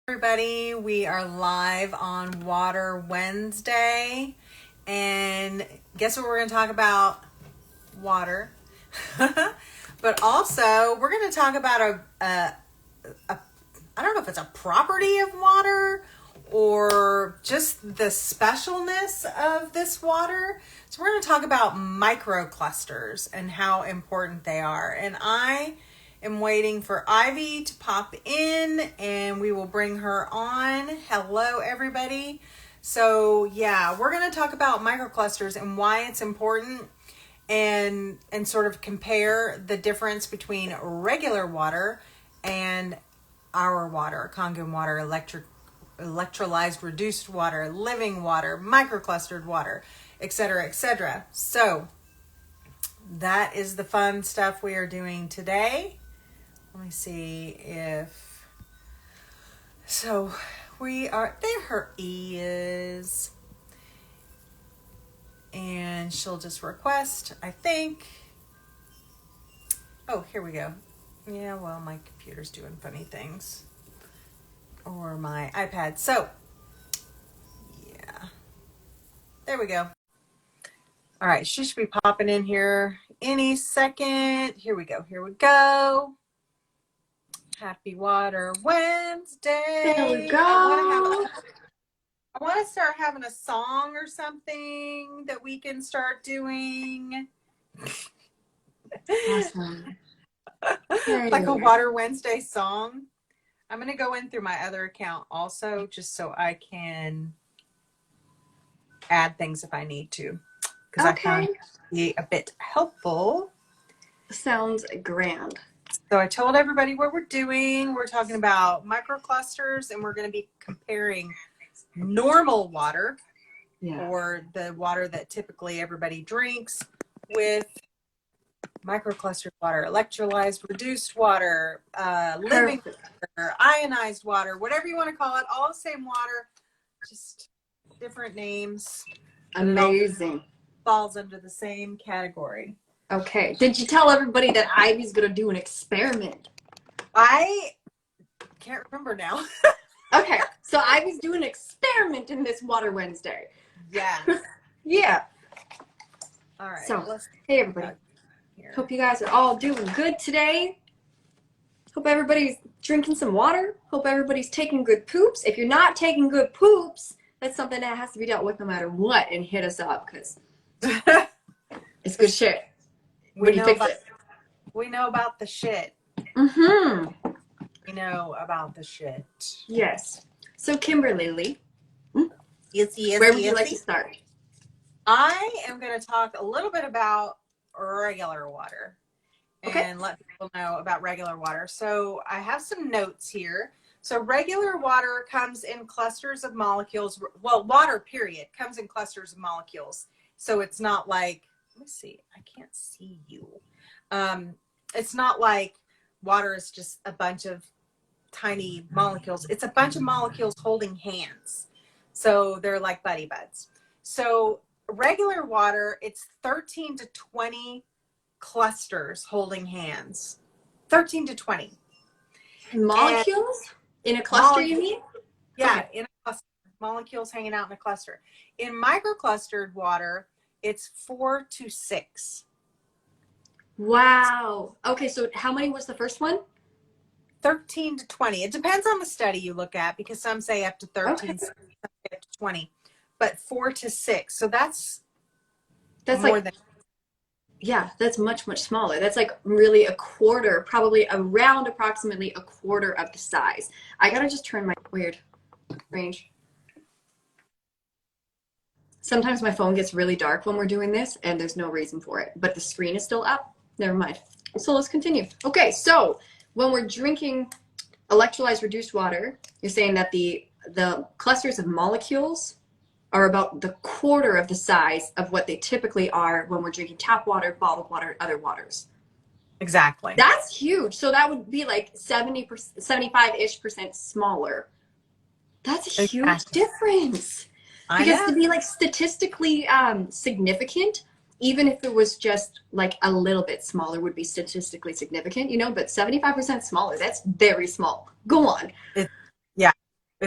Everybody, we are live on Water Wednesday, and guess what we're going to talk about? Water. But also we're going to talk about a I don't know if it's a property of water or just the specialness of this water. So we're going to talk about microclusters and how important they are. And I am waiting for Ivy to pop in and we will bring her on. Hello, everybody. So yeah, we're going to talk about microclusters and why it's important and sort of compare the difference between regular water and our water, Kangen water, electrolyzed reduced water, living water, microclustered water, etc., etc. So that is the fun stuff we are doing today. Let me see if, so we are, there her is, and she'll just request, I think. Oh, here we go. Yeah, well, my computer's doing funny things. Or my iPad. So, yeah. There we go. All right, she should be popping in here any second. Here we go. Here we go. Happy Water Wednesday. There we go. I want to start having a song or something that we can start doing. Awesome. Like a Water Wednesday song. I'm going to go in through my other account also, just so I can add things if I need to. Because I found it to be a bit helpful. Sounds grand. So I told everybody what we're doing. We're talking about microclusters, and we're going to be comparing normal water, or the water that typically everybody drinks, with microclustered water, electrolyzed reduced water, living water, ionized water, whatever you want to call it, all the same water, just different names. Amazing. Falls under the same category. Okay. Did you tell everybody that Ivy's going to do an experiment? I can't remember now. Okay. So Ivy's doing an experiment in this Water Wednesday. Yeah. Yeah. All right. So, hey, everybody. Hope you guys are all doing good today. Hope everybody's drinking some water. Hope everybody's taking good poops. If you're not taking good poops, that's something that has to be dealt with no matter what, and hit us up because it's good shit. We know about the shit. Mm-hmm. We know about the shit. Yes. So, Kimberly, Yes, where would you like to start? I am going to talk a little bit about regular water and let people know about regular water. So I have some notes here. So regular water comes in clusters of molecules. Well, water, period, comes in clusters of molecules. So it's not like, let me see, I can't see you. It's not like water is just a bunch of tiny molecules. It's a bunch of molecules holding hands. So they're like buddy buds. So regular water, it's 13 to 20 clusters holding hands. 13 to 20. Molecules? In a cluster, you mean? Yeah, in a cluster. Molecules hanging out in a cluster. In microclustered water, it's 4 to 6. Wow. Okay, so how many was the first one? 13 to 20. It depends on the study you look at, because some say up to 13, some say up to 20. But 4 to 6. So that's more like, than. Yeah, that's much, much smaller. That's like really a quarter, probably around approximately a quarter of the size. I gotta just turn my weird range. Sometimes my phone gets really dark when we're doing this and there's no reason for it, but the screen is still up. Never mind. So let's continue. Okay, so when we're drinking electrolyzed reduced water, you're saying that the clusters of molecules are about the quarter of the size of what they typically are when we're drinking tap water, bottled water, other waters. Exactly. That's huge. So that would be like 75-ish% smaller. That's a huge difference. Because to be like statistically significant, even if it was just like a little bit smaller would be statistically significant, you know, but 75% smaller, that's very small. Go on. Yeah.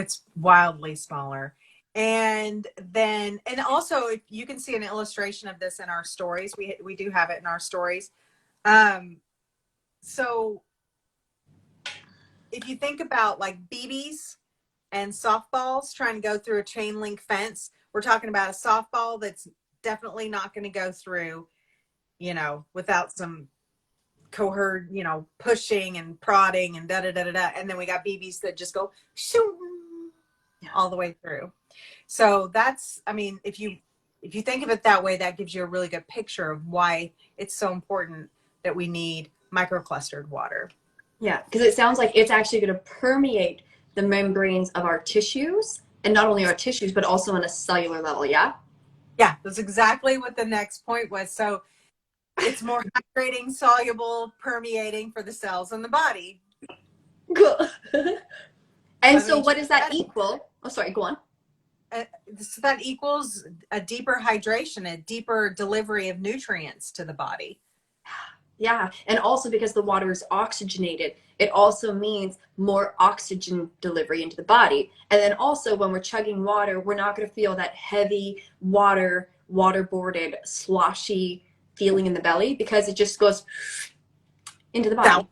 It's wildly smaller. And then, and also, if you can see an illustration of this in our stories, we do have it in our stories. So if you think about like BBs and softballs trying to go through a chain link fence, we're talking about a softball that's definitely not going to go through, without some cohort, pushing and prodding and da da da da da. And then we got BBs that just go shoo, all the way through. So that's, I mean, if you think of it that way, that gives you a really good picture of why it's so important that we need microclustered water. Yeah, because it sounds like it's actually going to permeate the membranes of our tissues, and not only our tissues, but also on a cellular level. Yeah. Yeah, that's exactly what the next point was. So it's more hydrating, soluble, permeating for the cells in the body. Cool. And so what does that equal? Oh, sorry, go on. So that equals a deeper hydration, a deeper delivery of nutrients to the body. Yeah, and also because the water is oxygenated, it also means more oxygen delivery into the body. And then also when we're chugging water, we're not going to feel that heavy waterboarded, sloshy feeling in the belly, because it just goes into the body. That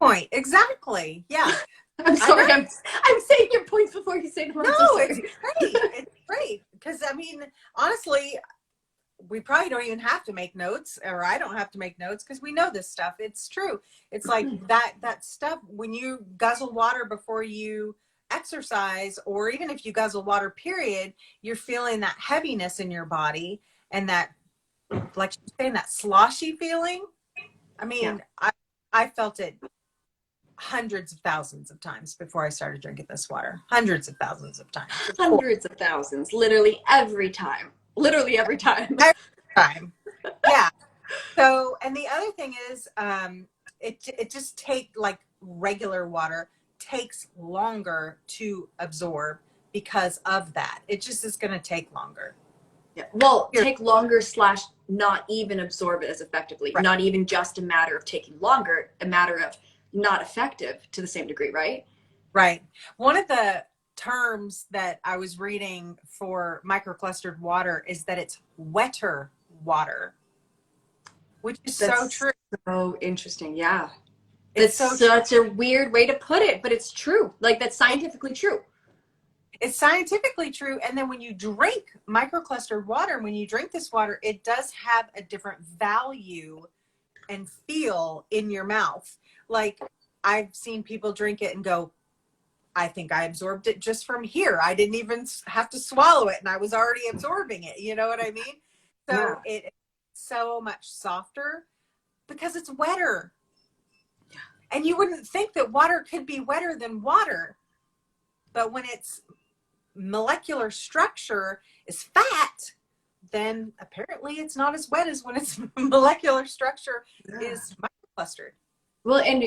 point, exactly. Yeah. I'm sorry, I'm saying your points before you say them. No, it's great. It's great. Because, I mean, honestly, we probably don't even have to make notes, or I don't have to make notes, because we know this stuff. It's true. It's like that stuff, when you guzzle water before you exercise, or even if you guzzle water, period, you're feeling that heaviness in your body, and that, like you're saying, that sloshy feeling. I mean, yeah. I felt it hundreds of thousands of times before I started drinking this water. Hundreds of thousands of times. Hundreds of thousands. Literally every time. Literally every time. Every time. Yeah. So, and the other thing is, it just like regular water takes longer to absorb because of that. It just is going to take longer. Yeah. Well, take longer / not even absorb it as effectively. Right. Not even just a matter of taking longer, a matter of not effective to the same degree, right? Right. One of the terms that I was reading for microclustered water is that it's wetter water, which is so true. So interesting. Yeah. That's so such a weird way to put it, but it's true. Like, that's scientifically true. It's scientifically true. And then when you drink microclustered water, when you drink this water, it does have a different value and feel in your mouth. Like, I've seen people drink it and go, I think I absorbed it just from here. I didn't even have to swallow it, and I was already absorbing it. You know what I mean? So yeah. It's so much softer because it's wetter. Yeah. And you wouldn't think that water could be wetter than water. But when its molecular structure is fat, then apparently it's not as wet as when its molecular structure is microclustered. Well, and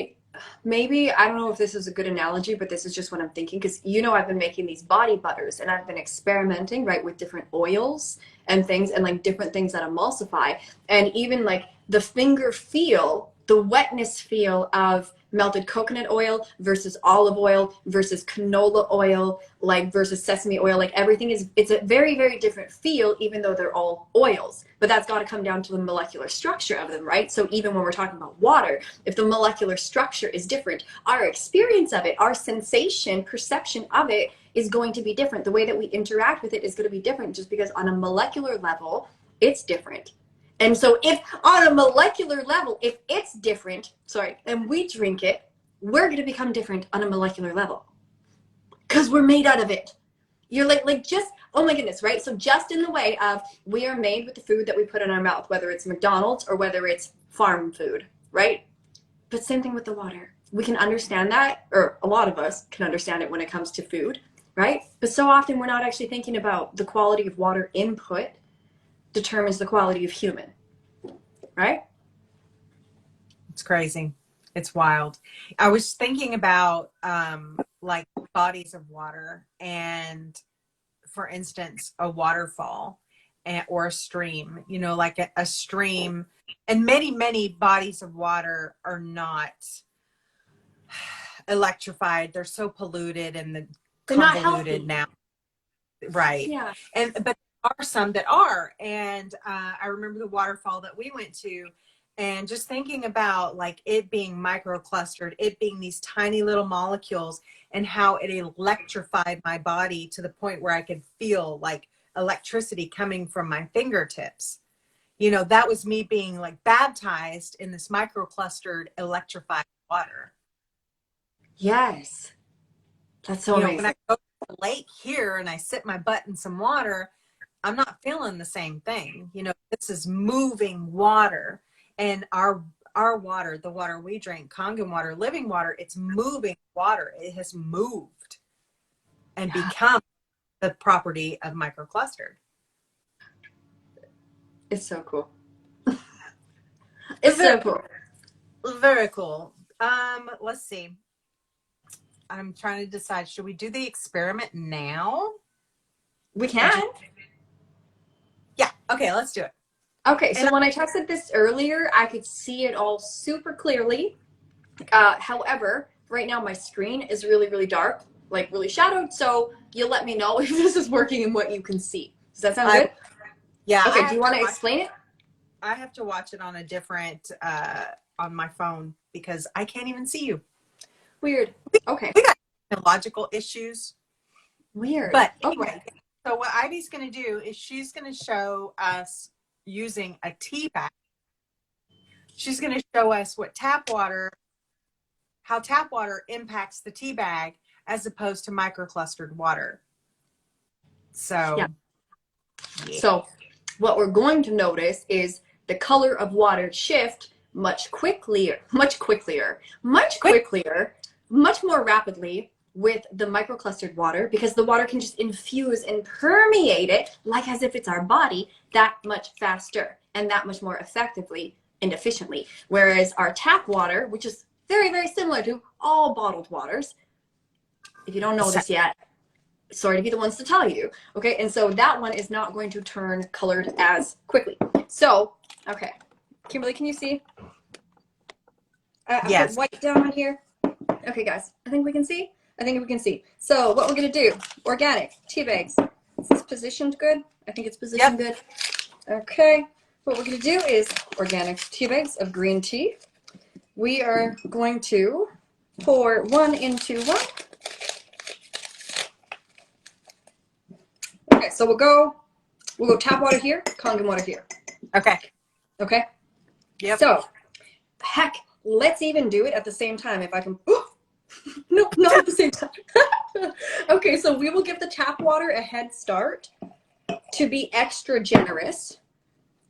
maybe, I don't know if this is a good analogy, but this is just what I'm thinking, because I've been making these body butters, and I've been experimenting, right, with different oils and things, and like different things that emulsify, and even like the finger feel, the wetness feel of melted coconut oil versus olive oil versus canola oil, like versus sesame oil, like everything it's a very, very different feel, even though they're all oils. But that's got to come down to the molecular structure of them, right? So even when we're talking about water, if the molecular structure is different, our experience of it, our sensation, perception of it is going to be different. The way that we interact with it is going to be different, just because on a molecular level, it's different. And so if on a molecular level, if it's different, and we drink it, we're going to become different on a molecular level because we're made out of it. You're like just, oh my goodness, right? So just in the way of, we are made with the food that we put in our mouth, whether it's McDonald's or whether it's farm food, right? But same thing with the water. We can understand that, or a lot of us can understand it when it comes to food, right? But so often we're not actually thinking about the quality of water input determines the quality of human, right? It's crazy. It's wild. I was thinking about like bodies of water, and for instance, a waterfall or a stream, like a stream, and many bodies of water are not electrified. They're so polluted, and They're not convoluted healthy. now. Right. Yeah. But there are some that are. And I remember the waterfall that we went to, and just thinking about like it being microclustered, it being these tiny little molecules, and how it electrified my body to the point where I could feel like electricity coming from my fingertips. You know, that was me being like baptized in this microclustered electrified water. Yes. That's so You know, when I amazing. go to the lake here and I sit my butt in some water, I'm not feeling the same thing. You know, this is moving water, and our water, the water we drink, Kangen water, living water, it's moving water. It has moved and Yeah. become the property of microclustered. It's so cool. It's Very, so cool. very cool. Let's see. I'm trying to decide, should we do the experiment now? We Or do can. Yeah, okay, let's do it. Okay, And so when I tested this earlier, I could see it all super clearly. However, right now my screen is really, really dark, like really shadowed. So you'll let me know if this is working and what you can see. Does that sound I good? yeah, Okay, do you want to explain it? I have to watch it on a different on my phone because I can't even see you. Weird. Okay. We got technological issues. Weird. But Okay. anyway, so what Ivy's going to do is she's going to show us using a tea bag. She's going to show us how tap water impacts the tea bag as opposed to microclustered water. Yeah. So, yeah. So what we're going to notice is the color of water shift much quicker, much more rapidly with the microclustered water, because the water can just infuse and permeate it like as if it's our body that much faster and that much more effectively and efficiently. Whereas our tap water, which is very, very similar to all bottled waters, if you don't know this yet, sorry to be the ones to tell you, okay? And so that one is not going to turn colored as quickly. So, okay. Kimberly, can you see? I Yes. put white down on here. Okay, guys, I think we can see. I think we can see. So what we're gonna do, organic tea bags. Is this positioned good? I think it's positioned good. Okay, what we're gonna do is organic tea bags of green tea. We are going to pour one into one. Okay, so we'll go tap water here, Kangen water here. Okay. Okay? Yep. So, heck, let's even do it at the same time if I can. No, not at the same time. Okay, so we will give the tap water a head start to be extra generous.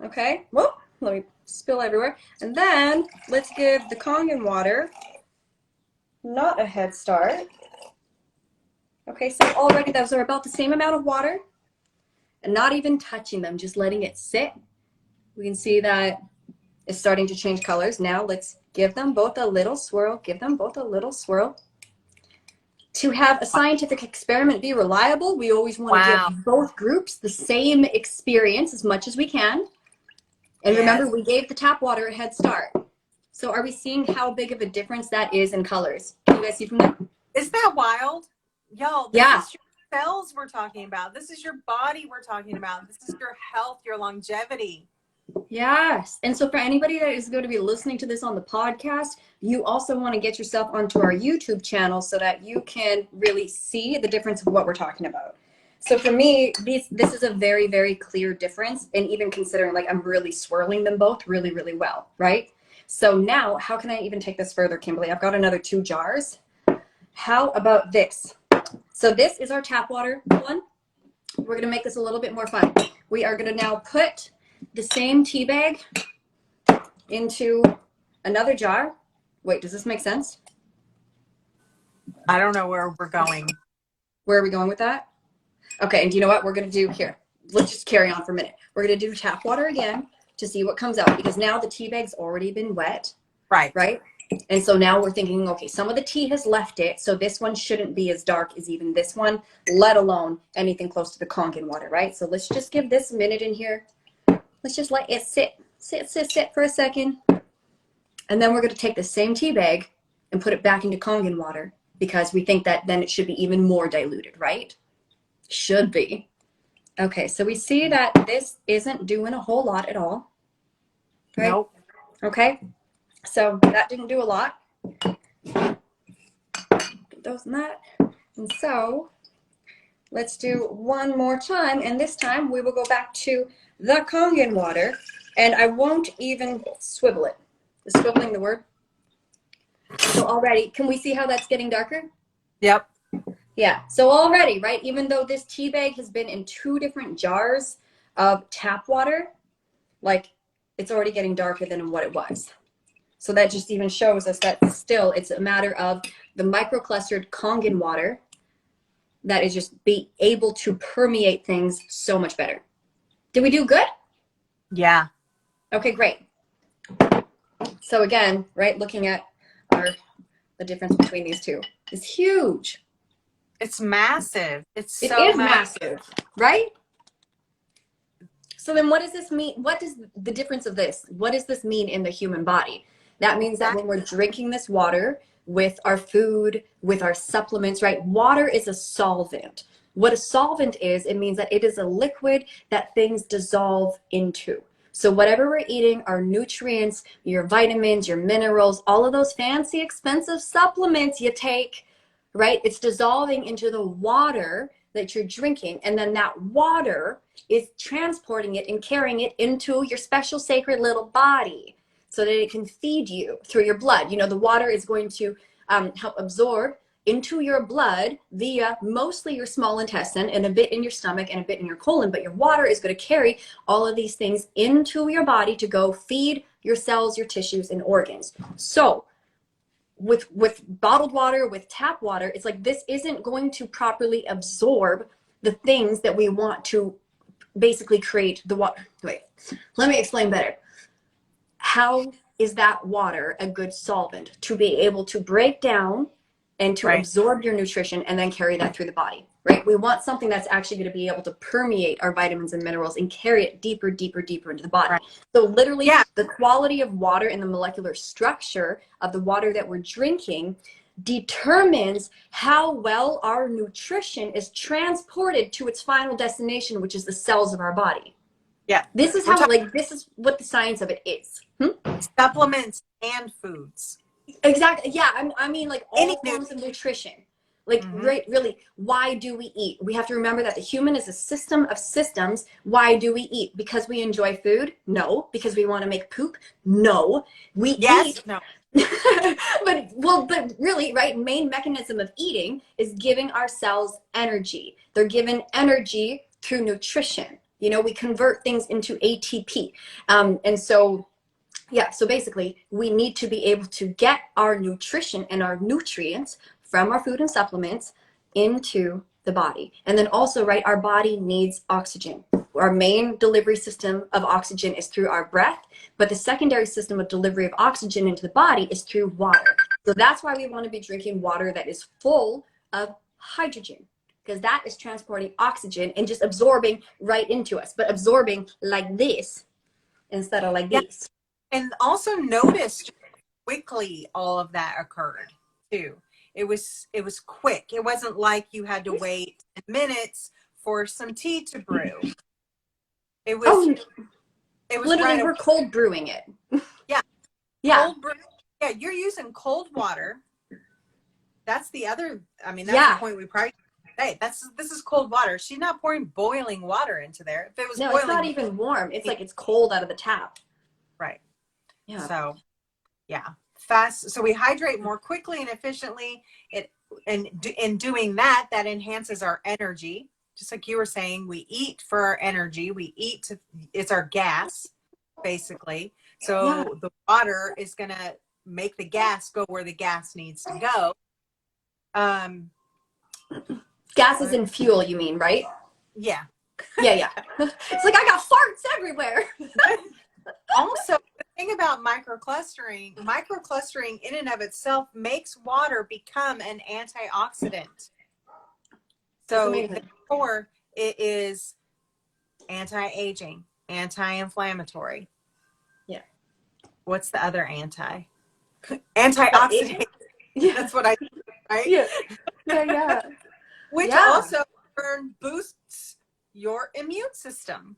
Okay? Whoa, let me spill everywhere. And then let's give the Kangen water not a head start. Okay, so already those are about the same amount of water. And not even touching them, just letting it sit. We can see that it's starting to change colors. Now let's give them both a little swirl. Give them both a little swirl. To have a scientific experiment be reliable, we always want to give both groups the same experience as much as we can. And remember, we gave the tap water a head start. So are we seeing how big of a difference that is in colors? Can you guys see from there? Isn't that wild? Y'all, this is your cells we're talking about. This is your body we're talking about. This is your health, your longevity. Yes. And so for anybody that is going to be listening to this on the podcast, you also want to get yourself onto our YouTube channel so that you can really see the difference of what we're talking about. So for me, this is a very, very clear difference. And even considering like I'm really swirling them both really, really well, right? So now how can I even take this further, Kimberly? I've got another 2 jars. How about this? So this is our tap water one. We're going to make this a little bit more fun. We are going to now put the same tea bag into another jar. Wait, does this make sense? I don't know where we're going. Where are we going with that? Okay, and do you know what we're going to do here? Let's just carry on for a minute. We're going to do tap water again to see what comes out, because now the tea bag's already been wet. Right? And so now we're thinking, okay, some of the tea has left it, so this one shouldn't be as dark as even this one, let alone anything close to the Kangen water, right? So let's just give this a minute in here. Let's just let it sit for a second. And then we're going to take the same tea bag and put it back into Kangen water because we think that then it should be even more diluted, right? Should be. Okay, so we see that this isn't doing a whole lot at all. Right? Nope. Okay, so that didn't do a lot. Those and that. And so let's do one more time, and this time we will go back to the Kangen water, and I won't even swivel it. Is swiveling the word? So already, can we see how that's getting darker? Yep. Yeah, so already, right, even though this tea bag has been in 2 different jars of tap water, like, it's already getting darker than what it was. So that just even shows us that still it's a matter of the microclustered Kangen water that is just be able to permeate things so much better. Did we do good? Yeah. Okay, great. So again, right, looking at the difference between these two is huge. It's massive. It's It so is massive, right? So then what does this mean? What does the difference of this? What does this mean in the human body? That means that when we're drinking this water with our food, with our supplements, right? Water is a solvent. What a solvent is, it means that it is a liquid that things dissolve into. So whatever we're eating, our nutrients, your vitamins, your minerals, all of those fancy, expensive supplements you take, right? It's dissolving into the water that you're drinking. And then that water is transporting it and carrying it into your special sacred little body so that it can feed you through your blood. You know, the water is going to help absorb into your blood via mostly your small intestine and a bit in your stomach and a bit in your colon, but your water is going to carry all of these things into your body to go feed your cells, your tissues, and organs. So with bottled water, with tap water, it's like this isn't going to properly absorb the things that we want to basically create the water. Wait, let me explain better. How is that water a good solvent to be able to break down and to absorb your nutrition and then carry that through the body, right? We want something that's actually going to be able to permeate our vitamins and minerals and carry it deeper, deeper, deeper into the body. Right. So literally the quality of water and the molecular structure of the water that we're drinking determines how well our nutrition is transported to its final destination, which is the cells of our body. Yeah. This is how, like, this is what the science of it is. Supplements and foods. Exactly. Yeah. I mean, like all forms of nutrition. Like, right, really, why do we eat? We have to remember that the human is a system of systems. Why do we eat? Because we enjoy food? No. Because we want to make poop? No. We eat. No. but really, right, main mechanism of eating is giving our cells energy. They're given energy through nutrition. You know, we convert things into ATP. And so, yeah, so basically we need to be able to get our nutrition and our nutrients from our food and supplements into the body. And then also, right, our body needs oxygen. Our main delivery system of oxygen is through our breath, but the secondary system of delivery of oxygen into the body is through water. So that's why we want to be drinking water that is full of hydrogen, because that is transporting oxygen and just absorbing right into us, but absorbing like this instead of like this. And also notice quickly all of that occurred too. It was quick. It wasn't like you had to wait minutes for some tea to brew. It was literally we're cold brewing it. Yeah. Yeah. Cold brew. Yeah, you're using cold water. That's the other, I mean, that's the point we probably, hey, this is cold water. She's not pouring boiling water into there. If it was boiling, it's not even warm. It's like it's cold out of the tap. Right. Yeah. So, yeah, fast. So we hydrate more quickly and efficiently. In doing that enhances our energy. Just like you were saying, we eat for our energy. It's our gas, basically. So the water is going to make the gas go where the gas needs to go. Gas is in fuel, you mean, right? Yeah. Yeah. It's like I got farts everywhere. Also, the thing about microclustering in and of itself makes water become an antioxidant. So therefore, it is anti-aging, anti-inflammatory. Yeah. What's the other antioxidant? Yeah. That's what right? Yeah. Yeah. Which Yeah. also in turn boosts your immune system.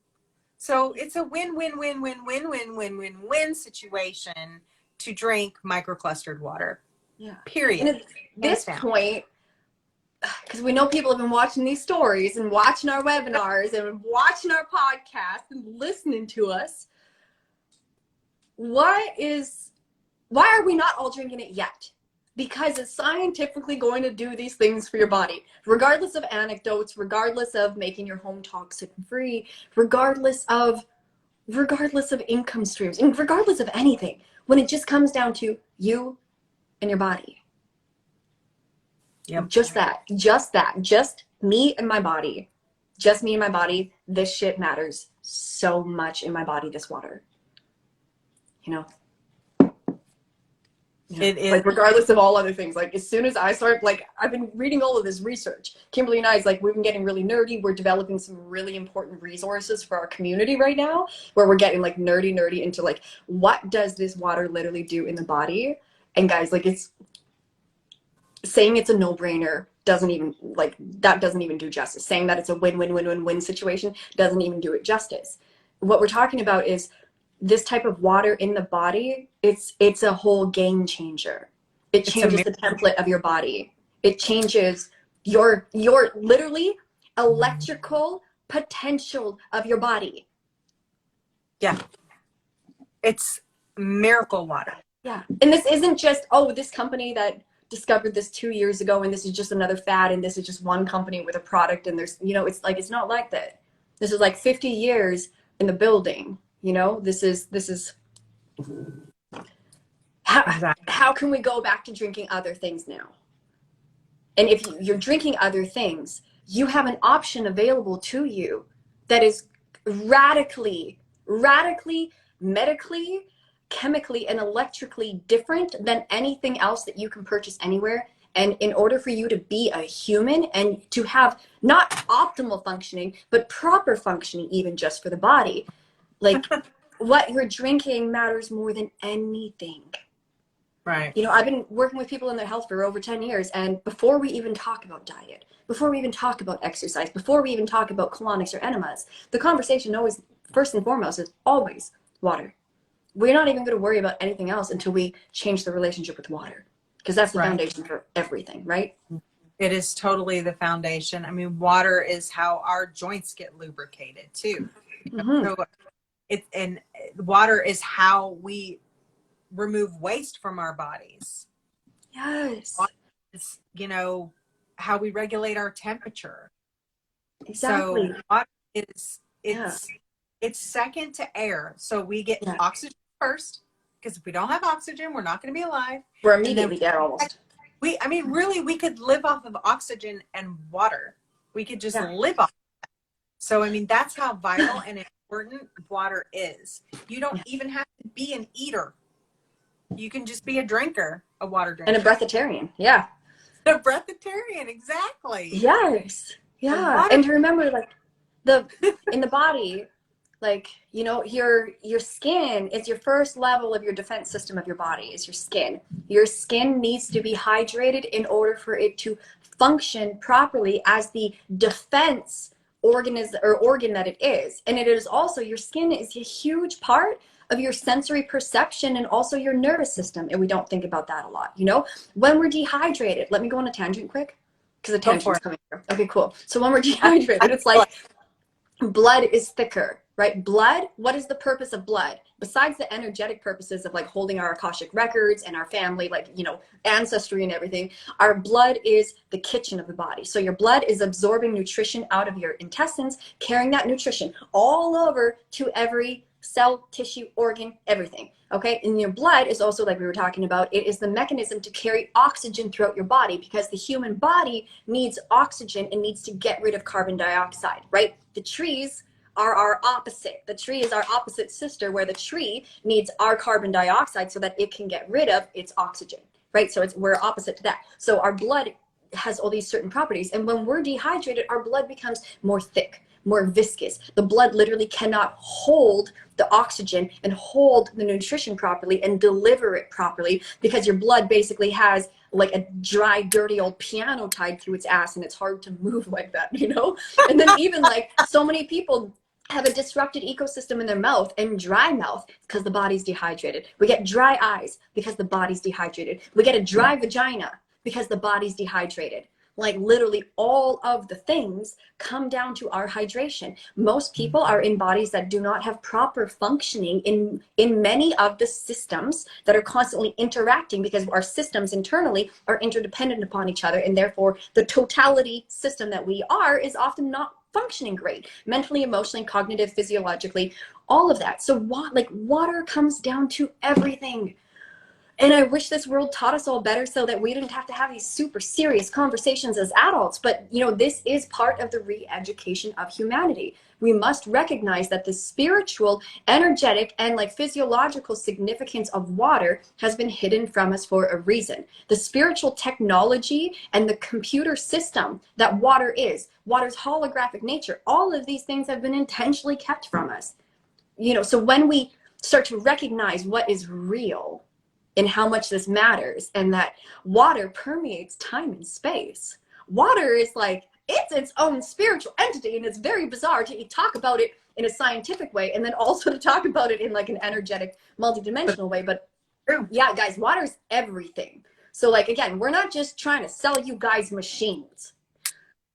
So it's a win-win-win-win-win-win-win-win-win situation to drink microclustered water. Yeah. Period. And at Hands this down. point, because we know people have been watching these stories and watching our webinars and watching our podcast and listening to us, why are we not all drinking it yet? Because it's scientifically going to do these things for your body, regardless of anecdotes, regardless of making your home toxic free, regardless of income streams, and regardless of anything, when it just comes down to you and your body. Yep. Just me and my body. Just me and my body. This shit matters so much in my body, this water. You know? Yeah. It is. Like, regardless of all other things, like, as soon as I start, like, I've been reading all of this research. Kimberly and I is like, we've been getting really nerdy. We're developing some really important resources for our community right now, where we're getting like nerdy into like, what does this water literally do in the body? And guys, like, it's saying it's a no-brainer doesn't even do justice. Saying that it's a win-win-win-win-win situation doesn't even do it justice. What we're talking about is this type of water in the body, it's a whole game changer. It changes the template of your body. It changes your literally electrical potential of your body. Yeah. It's miracle water. Yeah. And this isn't just, oh, this company that discovered this 2 years ago and this is just another fad and this is just one company with a product and there's, you know, it's like, it's not like that. This is like 50 years in the building. You know, this is how can we go back to drinking other things now? And if you're drinking other things, you have an option available to you that is radically, medically, chemically, and electrically different than anything else that you can purchase anywhere. And in order for you to be a human and to have not optimal functioning, but proper functioning, even just for the body, like, what you're drinking matters more than anything. Right. You know, I've been working with people in their health for over 10 years. And before we even talk about diet, before we even talk about exercise, before we even talk about colonics or enemas, the conversation always, first and foremost, is always water. We're not even going to worry about anything else until we change the relationship with water. Because that's the foundation for everything, right? It is totally the foundation. I mean, water is how our joints get lubricated too. Mm-hmm. So and water is how we remove waste from our bodies. Yes. Water is, you know, how we regulate our temperature. Exactly. So water is it's second to air. So we get oxygen first, because if we don't have oxygen, we're not going to be alive. We're immediately dead almost. We could live off of oxygen and water. We could just live off of that. So, I mean, that's how vital and important water is. You don't even have to be an eater. You can just be a drinker, a water drinker. And a breatharian. Yeah. A breatharian, exactly. Yes. Yeah. And to remember, like, in the body, like, you know, your skin is your first level of your defense system of your body, is your skin. Your skin needs to be hydrated in order for it to function properly as the defense organ that it is. And it is also, your skin is a huge part of your sensory perception and also your nervous system. And we don't think about that a lot. You know, when we're dehydrated, let me go on a tangent quick, because the tangent's coming here. Okay, cool. So when we're dehydrated, it's like blood is thicker, right? Blood, what is the purpose of blood? Besides the energetic purposes of like holding our Akashic records and our family, like, you know, ancestry and everything, our blood is the kitchen of the body. So your blood is absorbing nutrition out of your intestines, carrying that nutrition all over to every cell, tissue, organ, everything. Okay. And your blood is also, like we were talking about, it is the mechanism to carry oxygen throughout your body, because the human body needs oxygen and needs to get rid of carbon dioxide, right? The trees are our opposite. The tree is our opposite sister, where the tree needs our carbon dioxide so that it can get rid of its oxygen, right? So we're opposite to that. So our blood has all these certain properties. And when we're dehydrated, our blood becomes more thick, more viscous. The blood literally cannot hold the oxygen and hold the nutrition properly and deliver it properly, because your blood basically has like a dry, dirty old piano tied to its ass, and it's hard to move like that, you know? And then even like so many people have a disrupted ecosystem in their mouth and dry mouth because the body's dehydrated. We get dry eyes because the body's dehydrated. We get a dry vagina because the body's dehydrated. Like literally all of the things come down to our hydration. Most people are in bodies that do not have proper functioning in many of the systems that are constantly interacting, because our systems internally are interdependent upon each other, and therefore the totality system that we are is often not functioning great, mentally, emotionally, cognitive, physiologically, all of that. So like water comes down to everything. And I wish this world taught us all better so that we didn't have to have these super serious conversations as adults. But, you know, this is part of the re-education of humanity. We must recognize that the spiritual, energetic, and like physiological significance of water has been hidden from us for a reason. The spiritual technology and the computer system that water is, water's holographic nature, all of these things have been intentionally kept from us. You know, so when we start to recognize what is real, and how much this matters, and that water permeates time and space. Water is like, it's its own spiritual entity, and it's very bizarre to talk about it in a scientific way and then also to talk about it in like an energetic, multidimensional way. But yeah, guys, water is everything. So like, again, we're not just trying to sell you guys machines.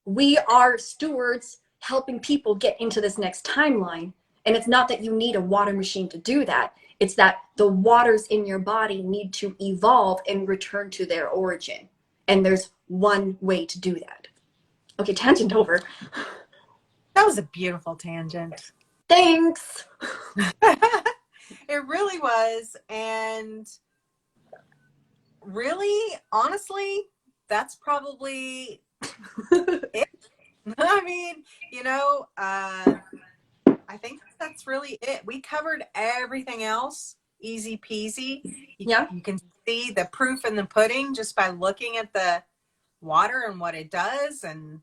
We are stewards helping people get into this next timeline. And it's not that you need a water machine to do that. It's that the waters in your body need to evolve and return to their origin. And there's one way to do that. Okay, tangent over. That was a beautiful tangent. Thanks. It really was. And really, honestly, that's probably it. I mean, you know, I think that's really it. We covered everything else easy peasy. Yeah. You can see the proof in the pudding just by looking at the water and what it does. And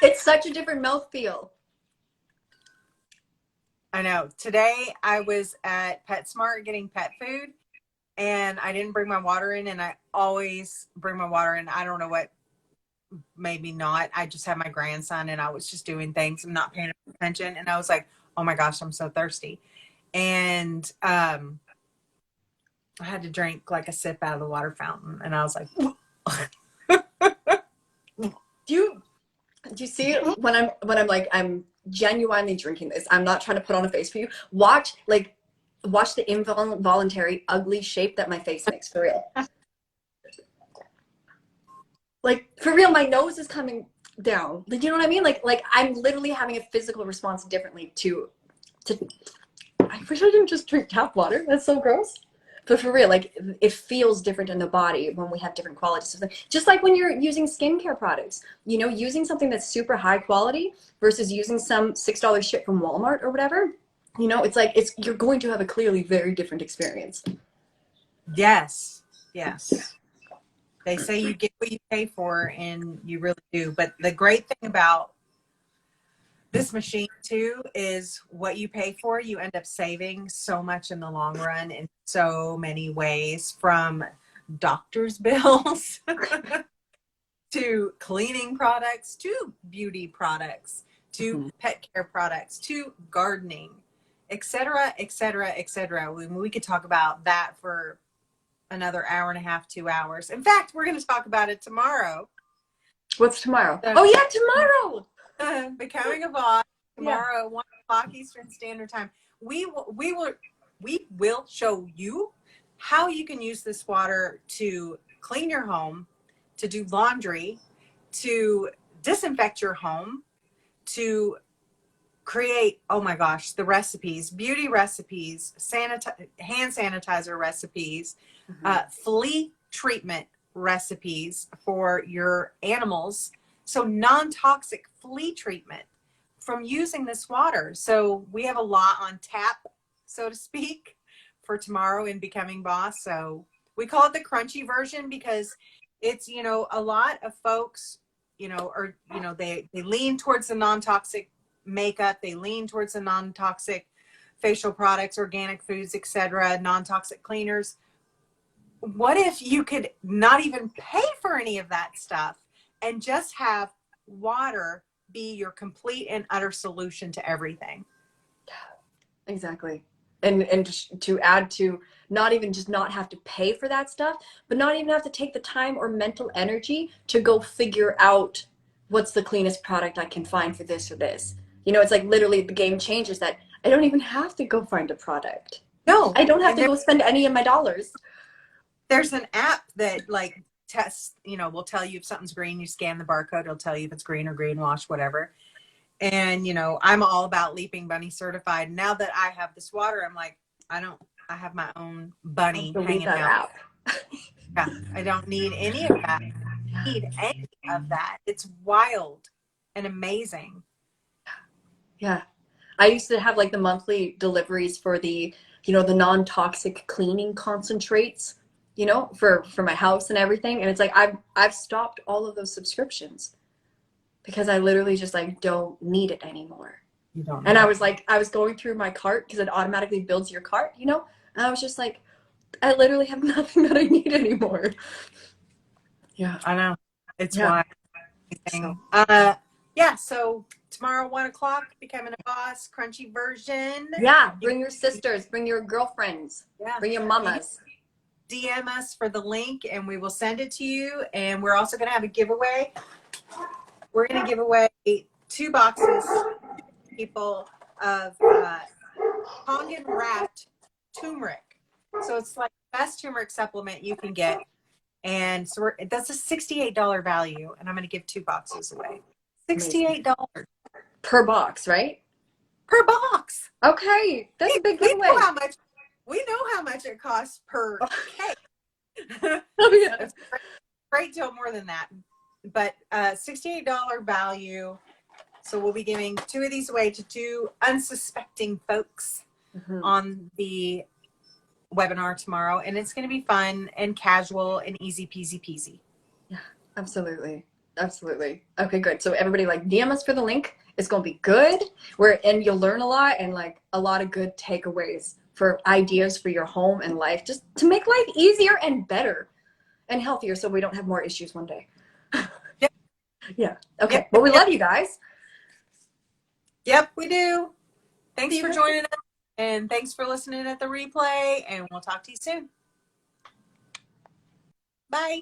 it's such a different mouthfeel. I know. Today I was at PetSmart getting pet food, and I didn't bring my water in, and I always bring my water in. I don't know what made me not. I just had my grandson, and I was just doing things and not paying attention. And I was like, oh my gosh, I'm so thirsty. And I had to drink like a sip out of the water fountain. And I was like, Do you see when I'm like, I'm genuinely drinking this, I'm not trying to put on a face for you. Watch the involuntary ugly shape that my face makes, for real. Like, for real, my nose is coming down. Like, you know what I mean? Like I'm literally having a physical response differently to I wish I didn't just drink tap water. That's so gross. But for real, like, it feels different in the body when we have different qualities. Just like when you're using skincare products, you know, using something that's super high quality versus using some $6 shit from Walmart or whatever, you know, it's like, you're going to have a clearly very different experience. Yes. They say you get what you pay for, and you really do. But the great thing about this machine too is what you pay for, you end up saving so much in the long run in so many ways, from doctor's bills to cleaning products to beauty products to pet care products to gardening, etc., etc., etc. We could talk about that for another hour and a half, 2 hours. In fact, we're going to talk about it tomorrow. What's tomorrow? Oh yeah, tomorrow. Becoming a boss tomorrow, 1 o'clock Eastern Standard Time. We will show you how you can use this water to clean your home, to do laundry, to disinfect your home, to create, oh my gosh, the recipes, beauty recipes, hand sanitizer recipes, flea treatment recipes for your animals. So non-toxic flea treatment from using this water. So we have a lot on tap, so to speak, for tomorrow in Becoming Boss. So we call it the crunchy version because it's, you know, a lot of folks, you know, or, you know, they lean towards the non-toxic makeup. They lean towards the non-toxic facial products, organic foods, etc., non-toxic cleaners. What if you could not even pay for any of that stuff and just have water be your complete and utter solution to everything? Exactly. And just to add to not even just not have to pay for that stuff, but not even have to take the time or mental energy to go figure out what's the cleanest product I can find for this or this. You know, it's like literally the game changes that I don't even have to go find a product. No. I don't have And to go spend any of my dollars. there's an app that like tests, you know, will tell you if something's green. You scan the barcode, it'll tell you if it's green or greenwash, whatever. And, you know, I'm all about Leaping Bunny certified. Now that I have this water, I'm like, I have my own bunny Delete hanging that out. app. Yeah, I don't need any of that. I don't need any of that. It's wild and amazing. Yeah. I used to have like the monthly deliveries for the, you know, the non-toxic cleaning concentrates, you know, for my house and everything. And it's like I've stopped all of those subscriptions because I literally just like don't need it anymore. You don't And know. I was going through my cart because it automatically builds your cart, you know? And I was just like, I literally have nothing that I need anymore. Yeah. I know. It's Yeah. wild. So, Yeah, so tomorrow, 1 o'clock, Becoming a Boss, crunchy version. yeah, You, bring your sisters, bring your girlfriends, yeah. bring your You mamas. DM us for the link and we will send it to you. And we're also going to have a giveaway. We're going to give away 2 boxes to people of Kangen wrapped turmeric. So it's like the best turmeric supplement you can get. And so that's a $68 value. And I'm going to give 2 boxes away. $68 Per box, right? per box. Okay, that's a big We giveaway. know how much. We know how much it costs per cake. Oh yeah. It's a great deal more than that, but $68 value. So we'll be giving 2 of these away to 2 unsuspecting folks on the webinar tomorrow, and it's going to be fun and casual and easy peasy peasy. Yeah, absolutely. Absolutely. Okay, good. So everybody like DM us for the link. It's gonna be good. And you'll learn a lot and like a lot of good takeaways for ideas for your home and life, just to make life easier and better and healthier so we don't have more issues one day. Yep. Yeah. Okay. Yep. Well, we Yep. love you guys. Yep, we do. Thanks See for you. joining us, and thanks for listening at the replay, and we'll talk to you soon. Bye.